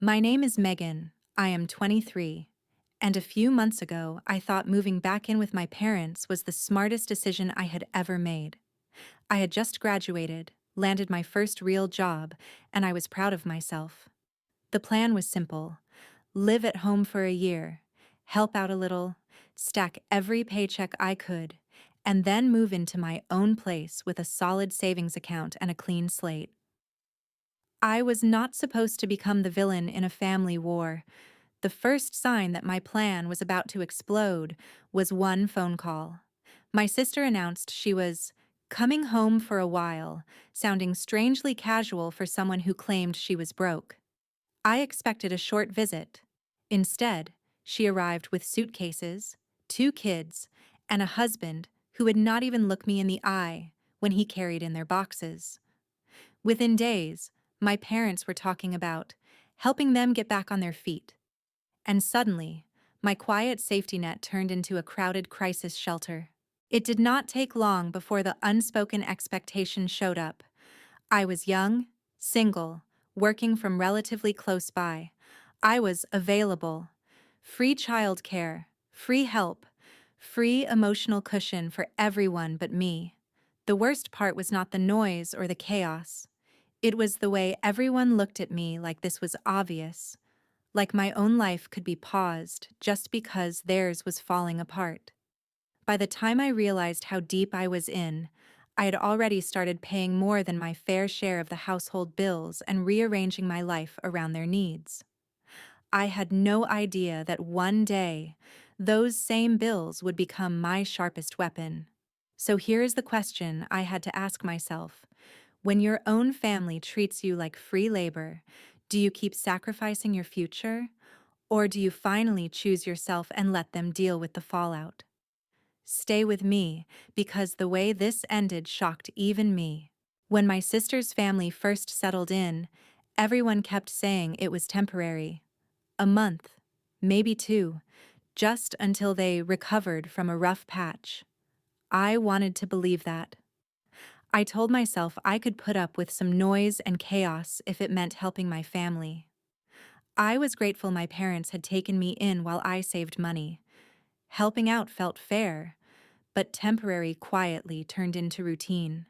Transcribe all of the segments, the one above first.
My name is Megan. I am 23. And a few months ago, I thought moving back in with my parents was the smartest decision I had ever made. I had just graduated, landed my first real job, and I was proud of myself. The plan was simple: live at home for a year, help out a little, stack every paycheck I could, and then move into my own place with a solid savings account and a clean slate. I was not supposed to become the villain in a family war. The first sign that my plan was about to explode was one phone call. My sister announced she was coming home for a while, sounding strangely casual for someone who claimed she was broke. I expected a short visit. Instead, she arrived with suitcases, two kids, and a husband who would not even look me in the eye when he carried in their boxes. Within days, my parents were talking about helping them get back on their feet. And suddenly, my quiet safety net turned into a crowded crisis shelter. It did not take long before the unspoken expectation showed up. I was young, single, working from relatively close by. I was available. Free childcare, free help, free emotional cushion for everyone but me. The worst part was not the noise or the chaos. It was the way everyone looked at me like this was obvious, like my own life could be paused just because theirs was falling apart. By the time I realized how deep I was in, I had already started paying more than my fair share of the household bills and rearranging my life around their needs. I had no idea that one day, those same bills would become my sharpest weapon. So here is the question I had to ask myself. When your own family treats you like free labor, do you keep sacrificing your future? Or do you finally choose yourself and let them deal with the fallout? Stay with me, because the way this ended shocked even me. When my sister's family first settled in, everyone kept saying it was temporary. A month, maybe two, just until they recovered from a rough patch. I wanted to believe that. I told myself I could put up with some noise and chaos if it meant helping my family. I was grateful my parents had taken me in while I saved money. Helping out felt fair, but temporary quietly turned into routine.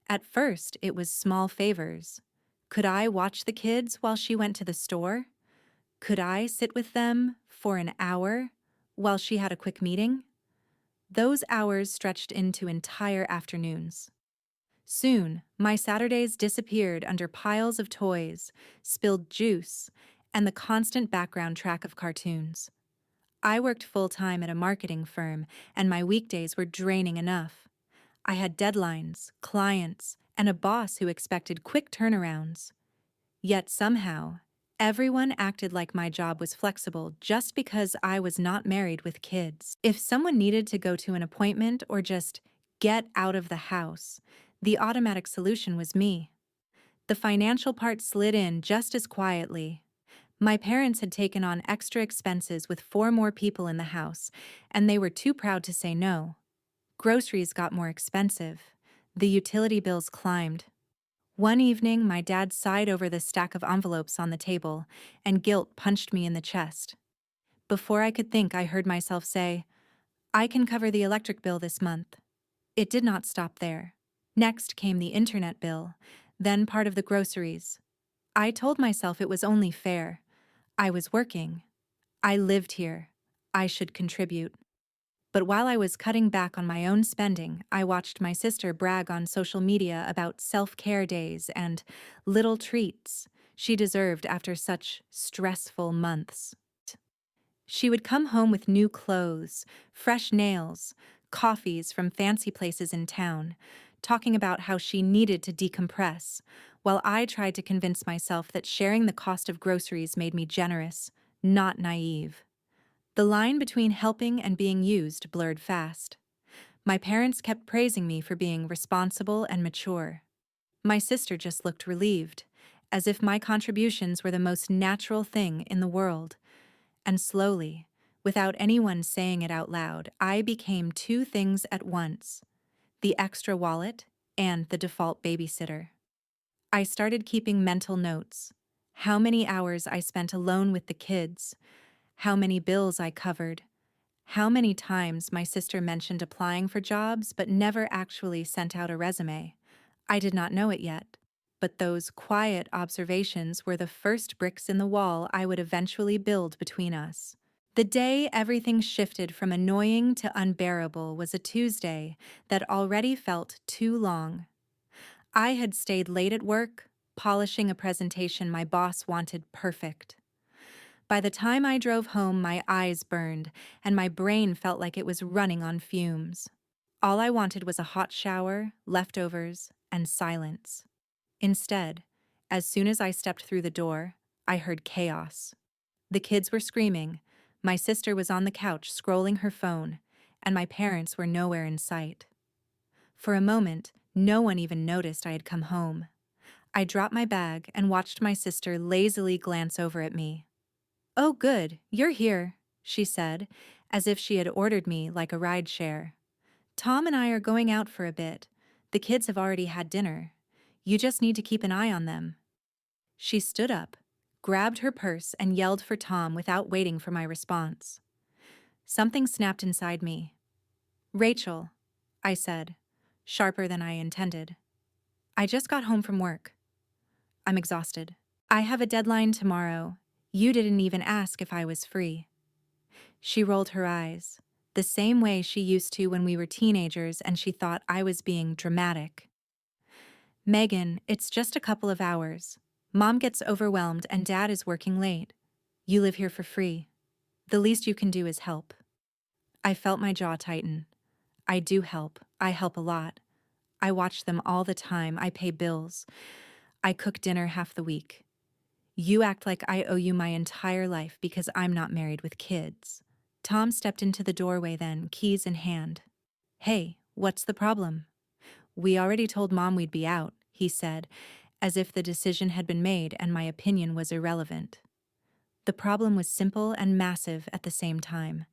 At first, it was small favors. Could I watch the kids while she went to the store? Could I sit with them for an hour while she had a quick meeting? Those hours stretched into entire afternoons. Soon, my Saturdays disappeared under piles of toys, spilled juice, and the constant background track of cartoons. I worked full-time at a marketing firm, and my weekdays were draining enough. I had deadlines, clients, and a boss who expected quick turnarounds. Yet somehow, everyone acted like my job was flexible just because I was not married with kids. If someone needed to go to an appointment or just get out of the house, the automatic solution was me. The financial part slid in just as quietly. My parents had taken on extra expenses with 4 more people in the house, and they were too proud to say no. Groceries got more expensive. The utility bills climbed. One evening, my dad sighed over the stack of envelopes on the table, and guilt punched me in the chest. Before I could think, I heard myself say, "I can cover the electric bill this month." It did not stop there. Next came the internet bill, then part of the groceries. I told myself it was only fair. I was working. I lived here. I should contribute. But while I was cutting back on my own spending, I watched my sister brag on social media about self-care days and little treats she deserved after such stressful months. She would come home with new clothes, fresh nails, coffees from fancy places in town, talking about how she needed to decompress, while I tried to convince myself that sharing the cost of groceries made me generous, not naive. The line between helping and being used blurred fast. My parents kept praising me for being responsible and mature. My sister just looked relieved, as if my contributions were the most natural thing in the world. And slowly, without anyone saying it out loud, I became two things at once: the extra wallet and the default babysitter. I started keeping mental notes. How many hours I spent alone with the kids, how many bills I covered, how many times my sister mentioned applying for jobs but never actually sent out a resume. I did not know it yet, but those quiet observations were the first bricks in the wall I would eventually build between us. The day everything shifted from annoying to unbearable was a Tuesday that already felt too long. I had stayed late at work, polishing a presentation my boss wanted perfect. By the time I drove home, my eyes burned, and my brain felt like it was running on fumes. All I wanted was a hot shower, leftovers, and silence. Instead, as soon as I stepped through the door, I heard chaos. The kids were screaming, my sister was on the couch scrolling her phone, and my parents were nowhere in sight. For a moment, no one even noticed I had come home. I dropped my bag and watched my sister lazily glance over at me. "Oh, good, you're here," she said, as if she had ordered me like a rideshare. "Tom and I are going out for a bit. The kids have already had dinner. You just need to keep an eye on them." She stood up, grabbed her purse, and yelled for Tom without waiting for my response. Something snapped inside me. "Rachel," I said, sharper than I intended. "I just got home from work. I'm exhausted. I have a deadline tomorrow. You didn't even ask if I was free." She rolled her eyes, the same way she used to when we were teenagers and she thought I was being dramatic. "Megan, it's just a couple of hours. Mom gets overwhelmed and Dad is working late. You live here for free. The least you can do is help." I felt my jaw tighten. I do help. I help a lot. I watch them all the time. I pay bills. I cook dinner half the week. You act like I owe you my entire life because I'm not married with kids. Tom stepped into the doorway then, keys in hand. "Hey, what's the problem?" "We already told Mom we'd be out," he said, as if the decision had been made and my opinion was irrelevant. The problem was simple and massive at the same time.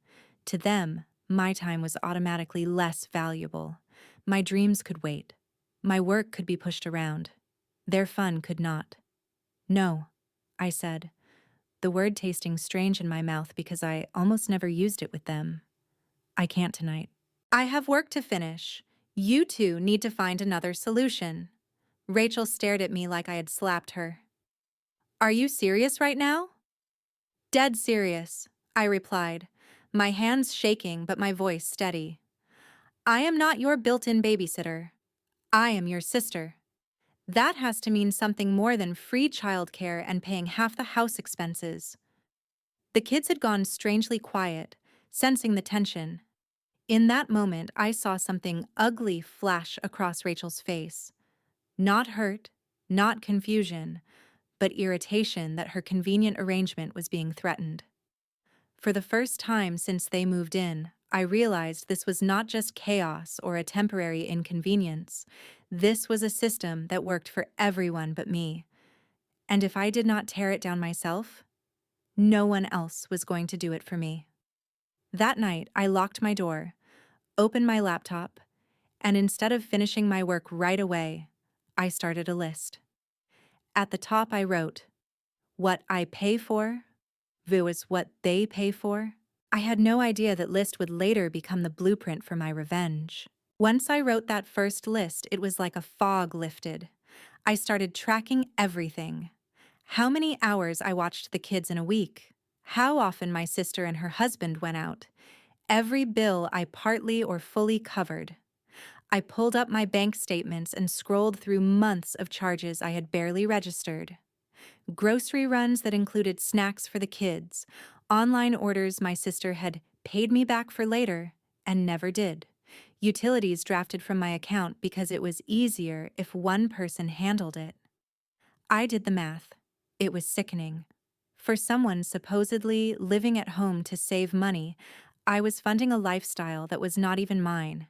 To them, my time was automatically less valuable. My dreams could wait. My work could be pushed around. Their fun could not. "No," I said, the word tasting strange in my mouth because I almost never used it with them. "I can't tonight. I have work to finish. You two need to find another solution." Rachel stared at me like I had slapped her. "Are you serious right now?" "Dead serious," I replied, my hands shaking but my voice steady. "I am not your built-in babysitter. I am your sister. That has to mean something more than free childcare and paying half the house expenses." The kids had gone strangely quiet, sensing the tension. In that moment, I saw something ugly flash across Rachel's face. Not hurt, not confusion, but irritation that her convenient arrangement was being threatened. For the first time since they moved in, I realized this was not just chaos or a temporary inconvenience. This was a system that worked for everyone but me. And if I did not tear it down myself, no one else was going to do it for me. That night, I locked my door, opened my laptop, and instead of finishing my work right away, I started a list. At the top, I wrote, "What I pay for versus what they pay for." I had no idea that list would later become the blueprint for my revenge. Once I wrote that first list, it was like a fog lifted. I started tracking everything. How many hours I watched the kids in a week. How often my sister and her husband went out. Every bill I partly or fully covered. I pulled up my bank statements and scrolled through months of charges I had barely registered. Grocery runs that included snacks for the kids, online orders my sister had paid me back for later and never did, utilities drafted from my account because it was easier if one person handled it. I did the math. It was sickening. For someone supposedly living at home to save money, I was funding a lifestyle that was not even mine.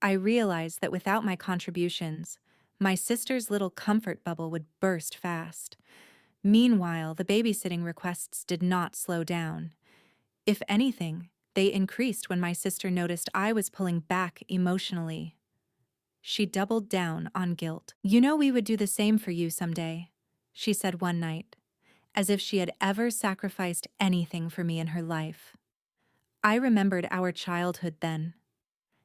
I realized that without my contributions, my sister's little comfort bubble would burst fast. Meanwhile, the babysitting requests did not slow down. If anything, they increased when my sister noticed I was pulling back emotionally. She doubled down on guilt. "You know we would do the same for you someday," she said one night. as if she had ever sacrificed anything for me in her life. I remembered our childhood then,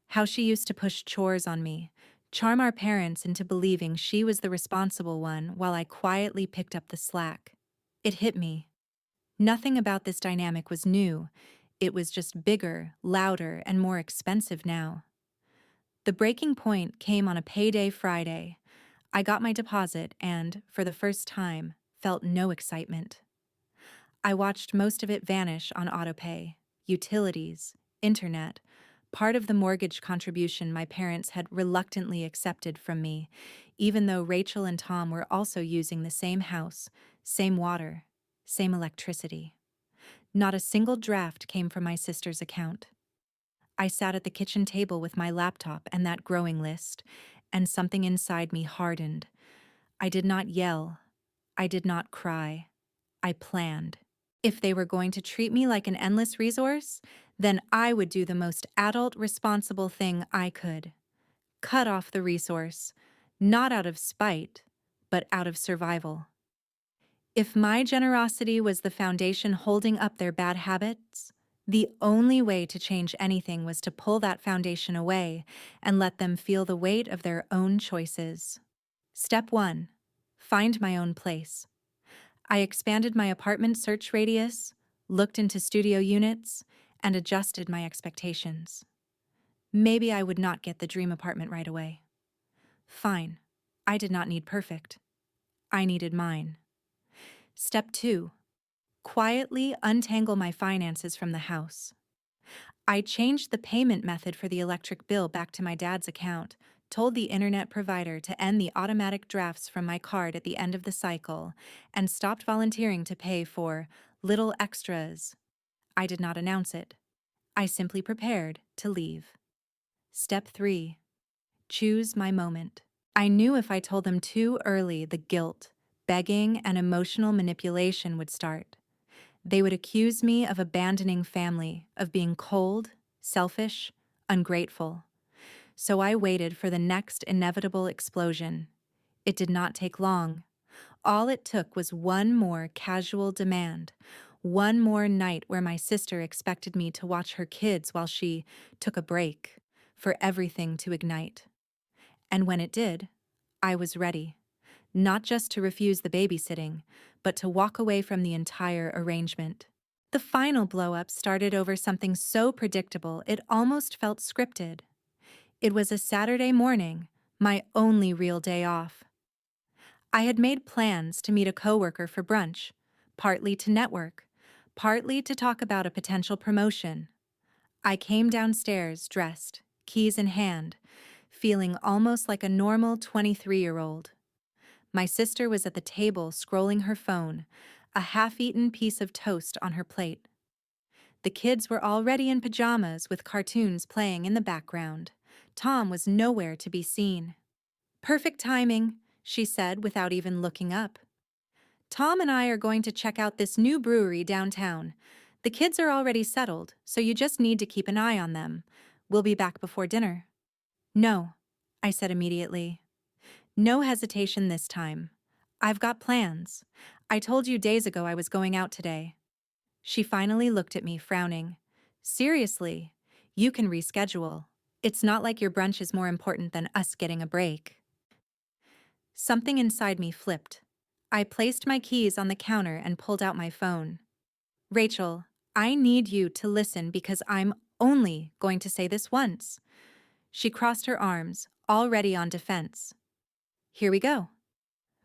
how she used to push chores on me, charm our parents into believing she was the responsible one while I quietly picked up the slack. It hit me. Nothing about this dynamic was new. It was just bigger, louder, and more expensive now. The breaking point came on a payday Friday. I got my deposit and, for the first time, felt no excitement. I watched most of it vanish on autopay, utilities, internet, part of the mortgage contribution my parents had reluctantly accepted from me, even though Rachel and Tom were also using the same house, same water, same electricity. Not a single draft came from my sister's account. I sat at the kitchen table with my laptop and that growing list, and something inside me hardened. I did not yell. I did not cry. I planned. If they were going to treat me like an endless resource, then I would do the most adult, responsible thing I could. Cut off the resource, not out of spite, but out of survival. If my generosity was the foundation holding up their bad habits, the only way to change anything was to pull that foundation away and let them feel the weight of their own choices. Step 1. Find my own place. I expanded my apartment search radius, looked into studio units, and adjusted my expectations. Maybe I would not get the dream apartment right away. Fine. I did not need perfect. I needed mine. Step 2. Quietly untangle my finances from the house. I changed the payment method for the electric bill back to my dad's account, told the internet provider to end the automatic drafts from my card at the end of the cycle, and stopped volunteering to pay for little extras. I did not announce it. I simply prepared to leave. Step 3. Choose my moment. I knew if I told them too early, the guilt, begging, and emotional manipulation would start. They would accuse me of abandoning family, of being cold, selfish, ungrateful. So I waited for the next inevitable explosion. It did not take long. All it took was one more casual demand, one more night where my sister expected me to watch her kids while she took a break, for everything to ignite. And when it did, I was ready. Not just to refuse the babysitting, but to walk away from the entire arrangement. The final blow-up started over something so predictable it almost felt scripted. It was a Saturday morning, my only real day off. I had made plans to meet a coworker for brunch, partly to network, partly to talk about a potential promotion. I came downstairs dressed, keys in hand, feeling almost like a normal 23-year-old. My sister was at the table scrolling her phone, a half-eaten piece of toast on her plate. The kids were already in pajamas with cartoons playing in the background. Tom was nowhere to be seen. "Perfect timing," she said without even looking up. "Tom and I are going to check out this new brewery downtown. The kids are already settled, so you just need to keep an eye on them. We'll be back before dinner." "No," I said immediately. No hesitation this time. "I've got plans. I told you days ago I was going out today." She finally looked at me, frowning. "Seriously, you can reschedule. It's not like your brunch is more important than us getting a break." Something inside me flipped. I placed my keys on the counter and pulled out my phone. "Rachel, I need you to listen because I'm only going to say this once." She crossed her arms, already on defense. "Here we go.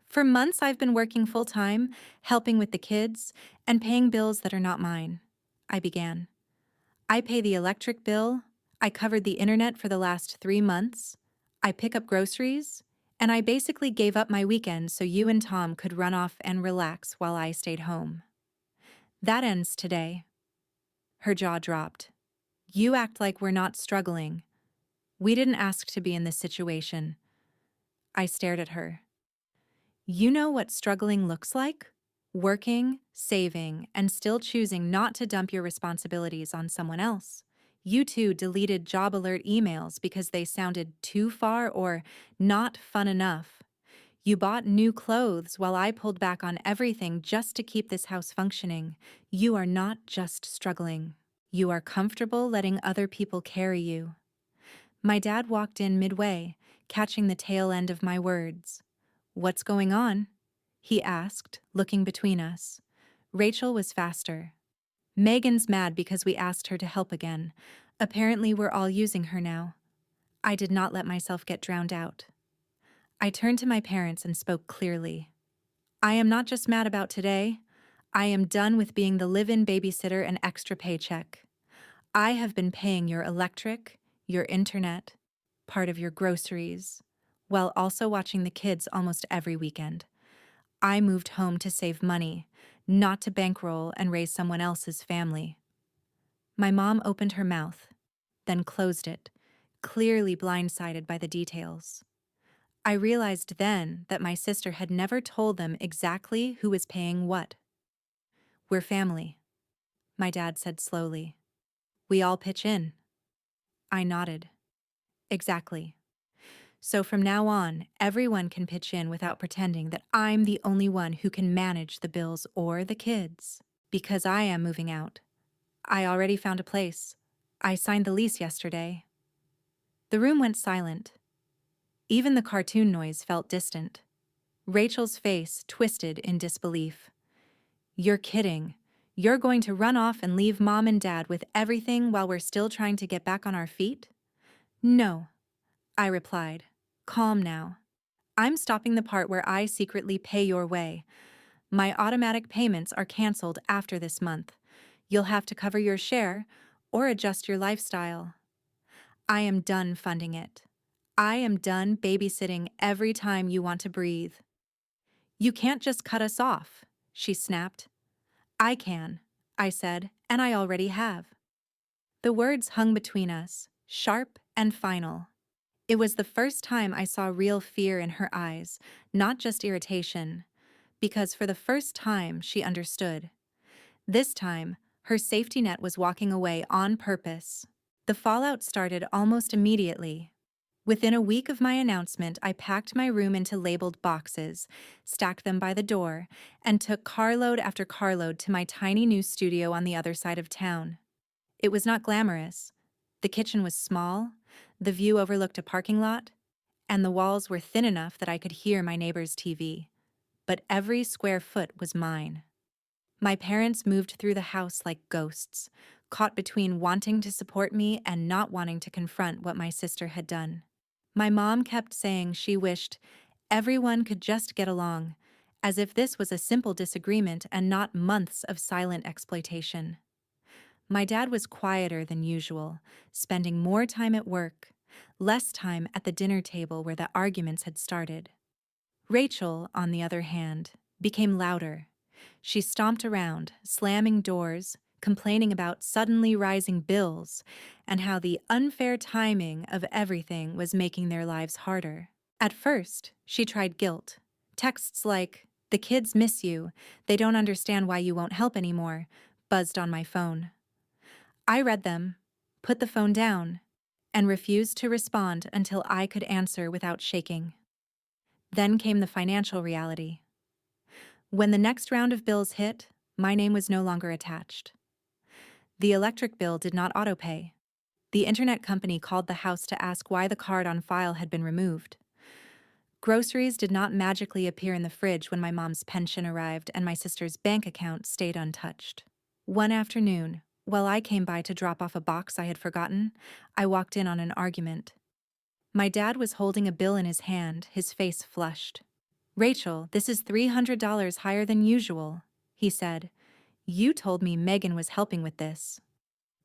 For months I've been working full-time, helping with the kids, and paying bills that are not mine," I began. "I pay the electric bill, I covered the internet for the last 3 months, I pick up groceries, and I basically gave up my weekends so you and Tom could run off and relax while I stayed home. That ends today." Her jaw dropped. "You act like we're not struggling. We didn't ask to be in this situation." I stared at her. "You know what struggling looks like? Working, saving, and still choosing not to dump your responsibilities on someone else. You too deleted job alert emails because they sounded too far or not fun enough. You bought new clothes while I pulled back on everything just to keep this house functioning. You are not just struggling. You are comfortable letting other people carry you. My dad walked in midway, catching the tail end of my words. "What's going on?" he asked, looking between us. Rachel was faster. "Megan's mad because we asked her to help again. Apparently we're all using her now." I did not let myself get drowned out. I turned to my parents and spoke clearly. "I am not just mad about today. I am done with being the live-in babysitter and extra paycheck. I have been paying your electric, your internet, part of your groceries, while also watching the kids almost every weekend. I moved home to save money, not to bankroll and raise someone else's family." My mom opened her mouth, then closed it, clearly blindsided by the details. I realized then that my sister had never told them exactly who was paying what. "We're family," my dad said slowly. "We all pitch in." I nodded. "Exactly. So from now on, everyone can pitch in without pretending that I'm the only one who can manage the bills or the kids. Because I am moving out. I already found a place. I signed the lease yesterday." The room went silent. Even the cartoon noise felt distant. Rachel's face twisted in disbelief. "You're kidding. You're going to run off and leave Mom and Dad with everything while we're still trying to get back on our feet?" "No," I replied, calm now. "I'm stopping the part where I secretly pay your way. My automatic payments are canceled after this month. You'll have to cover your share or adjust your lifestyle. I am done funding it. I am done babysitting every time you want to breathe." "You can't just cut us off," she snapped. "I can," I said, "and I already have." The words hung between us, sharp and final. It was the first time I saw real fear in her eyes, not just irritation, because for the first time she understood. This time, her safety net was walking away on purpose. The fallout started almost immediately. Within a week of my announcement, I packed my room into labeled boxes, stacked them by the door, and took carload after carload to my tiny new studio on the other side of town. It was not glamorous. The kitchen was small, the view overlooked a parking lot, and the walls were thin enough that I could hear my neighbor's TV. But every square foot was mine. My parents moved through the house like ghosts, caught between wanting to support me and not wanting to confront what my sister had done. My mom kept saying she wished everyone could just get along, as if this was a simple disagreement and not months of silent exploitation. My dad was quieter than usual, spending more time at work, less time at the dinner table where the arguments had started. Rachel, on the other hand, became louder. She stomped around, slamming doors, complaining about suddenly rising bills and how the unfair timing of everything was making their lives harder. At first, she tried guilt. Texts like, "The kids miss you, they don't understand why you won't help anymore," buzzed on my phone. I read them, put the phone down, and refused to respond until I could answer without shaking. Then came the financial reality. When the next round of bills hit, my name was no longer attached. The electric bill did not autopay. The internet company called the house to ask why the card on file had been removed. Groceries did not magically appear in the fridge when my mom's pension arrived and my sister's bank account stayed untouched. One afternoon, while I came by to drop off a box I had forgotten, I walked in on an argument. My dad was holding a bill in his hand, his face flushed. "Rachel, this is $300 higher than usual," he said. "You told me Megan was helping with this."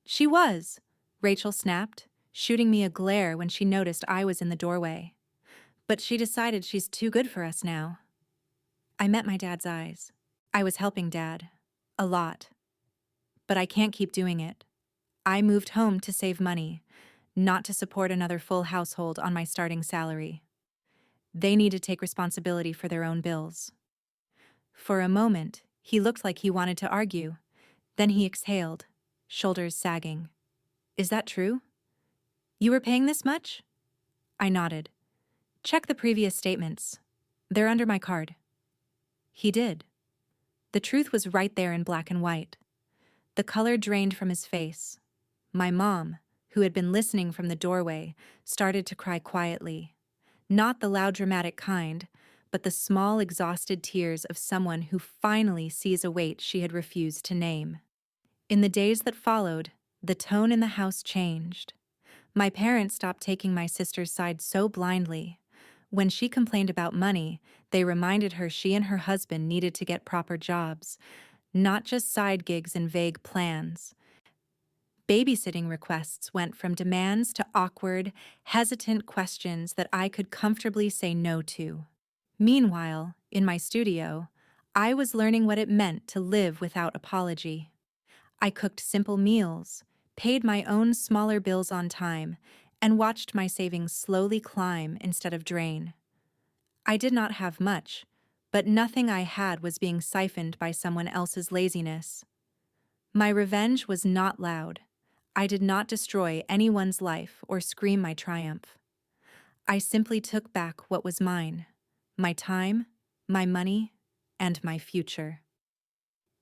"She was," Rachel snapped, shooting me a glare when she noticed I was in the doorway. "But she decided she's too good for us now." I met my dad's eyes. I was helping Dad. A lot. But I can't keep doing it. I moved home to save money, not to support another full household on my starting salary. They need to take responsibility for their own bills. For a moment, he looked like he wanted to argue. Then he exhaled, shoulders sagging. "Is that true? You were paying this much?" I nodded. "Check the previous statements." They're under my card. He did. The truth was right there in black and white. The color drained from his face. My mom, who had been listening from the doorway, started to cry quietly. Not the loud dramatic kind, but the small exhausted tears of someone who finally sees a weight she had refused to name. In the days that followed, the tone in the house changed. My parents stopped taking my sister's side so blindly. When she complained about money, they reminded her she and her husband needed to get proper jobs, not just side gigs and vague plans. Babysitting requests went from demands to awkward, hesitant questions that I could comfortably say no to. Meanwhile, in my studio, I was learning what it meant to live without apology. I cooked simple meals, paid my own smaller bills on time, and watched my savings slowly climb instead of drain. I did not have much, but nothing I had was being siphoned by someone else's laziness. My revenge was not loud. I did not destroy anyone's life or scream my triumph. I simply took back what was mine: my time, my money, and my future.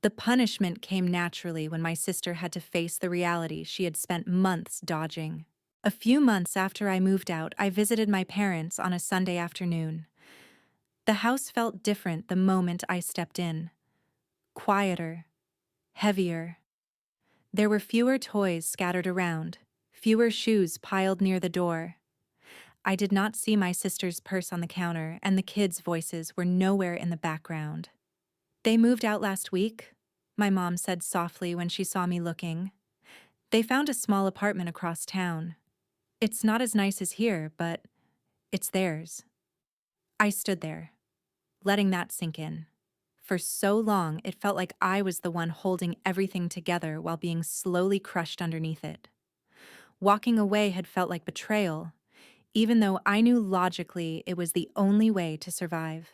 The punishment came naturally when my sister had to face the reality she had spent months dodging. A few months after I moved out, I visited my parents on a Sunday afternoon. The house felt different the moment I stepped in. Quieter, heavier. There were fewer toys scattered around, fewer shoes piled near the door. I did not see my sister's purse on the counter, and the kids' voices were nowhere in the background. "They moved out last week," my mom said softly when she saw me looking. "They found a small apartment across town. It's not as nice as here, but it's theirs." I stood there, letting that sink in. For so long, it felt like I was the one holding everything together while being slowly crushed underneath it. Walking away had felt like betrayal, even though I knew logically it was the only way to survive.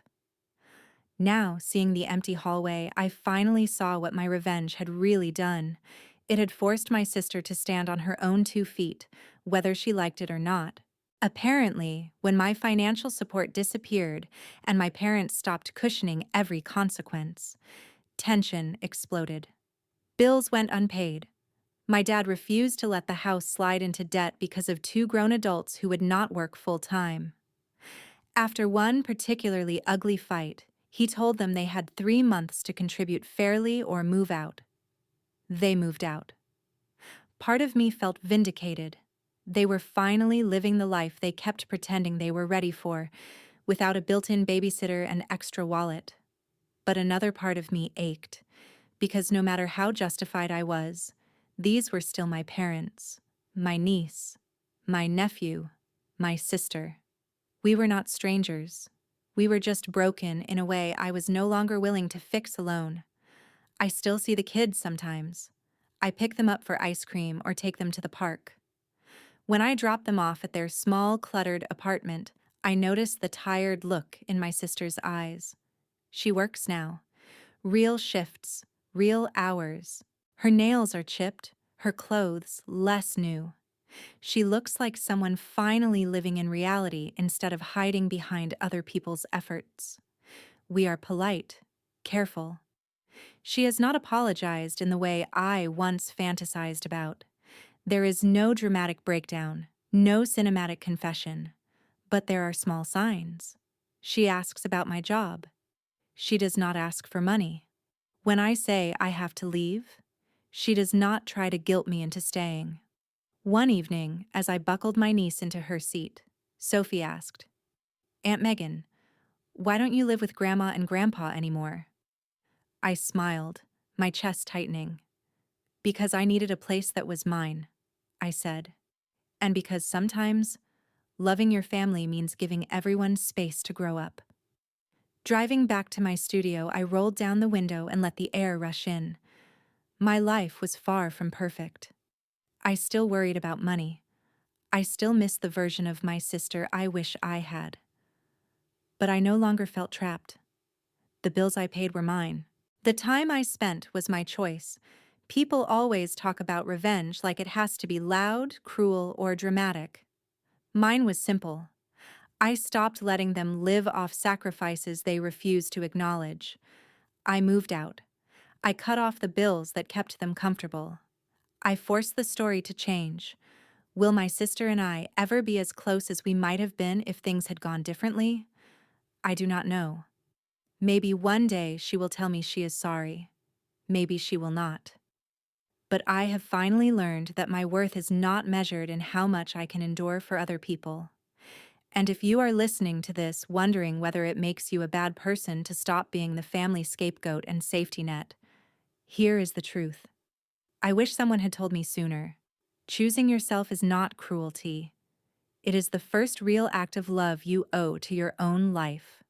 Now, seeing the empty hallway, I finally saw what my revenge had really done. It had forced my sister to stand on her own 2 feet, whether she liked it or not. Apparently, when my financial support disappeared and my parents stopped cushioning every consequence, tension exploded. Bills went unpaid. My dad refused to let the house slide into debt because of 2 grown adults who would not work full-time. After one particularly ugly fight, he told them they had 3 months to contribute fairly or move out. They moved out. Part of me felt vindicated. They were finally living the life they kept pretending they were ready for, without a built-in babysitter and extra wallet. But another part of me ached, because no matter how justified I was, these were still my parents, my niece, my nephew, my sister. We were not strangers. We were just broken in a way I was no longer willing to fix alone. I still see the kids sometimes. I pick them up for ice cream or take them to the park. When I drop them off at their small, cluttered apartment, I notice the tired look in my sister's eyes. She works now. Real shifts, real hours. Her nails are chipped, her clothes less new. She looks like someone finally living in reality instead of hiding behind other people's efforts. We are polite, careful. She has not apologized in the way I once fantasized about. There is no dramatic breakdown, no cinematic confession. But there are small signs. She asks about my job. She does not ask for money. When I say I have to leave, she does not try to guilt me into staying. One evening, as I buckled my niece into her seat, Sophie asked, "Aunt Megan, why don't you live with Grandma and Grandpa anymore?" I smiled, my chest tightening. "Because I needed a place that was mine," I said. "And because sometimes, loving your family means giving everyone space to grow up." Driving back to my studio, I rolled down the window and let the air rush in. My life was far from perfect. I still worried about money. I still missed the version of my sister I wish I had. But I no longer felt trapped. The bills I paid were mine. The time I spent was my choice. People always talk about revenge like it has to be loud, cruel, or dramatic. Mine was simple. I stopped letting them live off sacrifices they refused to acknowledge. I moved out. I cut off the bills that kept them comfortable. I forced the story to change. Will my sister and I ever be as close as we might have been if things had gone differently? I do not know. Maybe one day she will tell me she is sorry. Maybe she will not. But I have finally learned that my worth is not measured in how much I can endure for other people. And if you are listening to this wondering whether it makes you a bad person to stop being the family scapegoat and safety net, here is the truth. I wish someone had told me sooner. Choosing yourself is not cruelty. It is the first real act of love you owe to your own life.